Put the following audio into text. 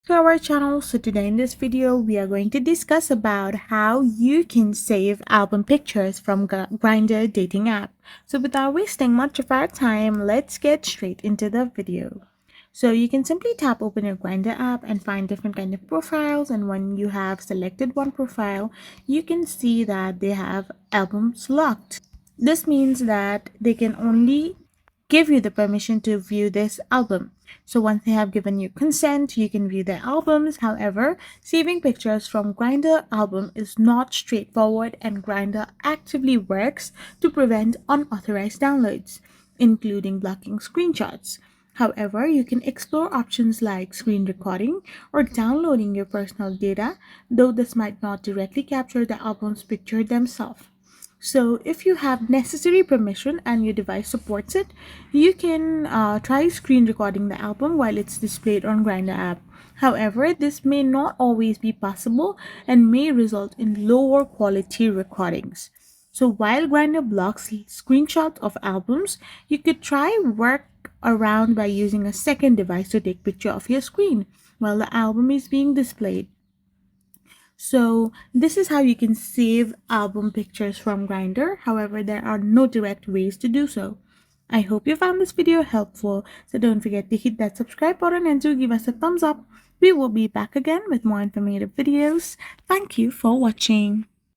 To our channel. So today in this video we are going to discuss about how you can save album pictures from Grindr dating app. So without wasting much of our time, let's get straight into the video. So you can simply tap open your Grindr app and find different kind of profiles, and when you have selected one profile, you can see that they have albums locked. This means that they can only give you the permission to view this album. So once they have given you consent, you can view their albums. However, saving pictures from Grindr album is not straightforward, and Grindr actively works to prevent unauthorized downloads, including blocking screenshots. However, you can explore options like screen recording or downloading your personal data, though this might not directly capture the album's picture themselves. So if you have necessary permission and your device supports it, you can try screen recording the album while it's displayed on Grindr app. However, this may not always be possible and may result in lower quality recordings. So while Grindr blocks screenshots of albums, you could try work around by using a second device to take picture of your screen while the album is being displayed. So this is how you can save album pictures from Grindr. However, there are no direct ways to do so. I hope you found this video helpful, so don't forget to hit that subscribe button and do give us a thumbs up. We will be back again with more informative videos. Thank you for watching.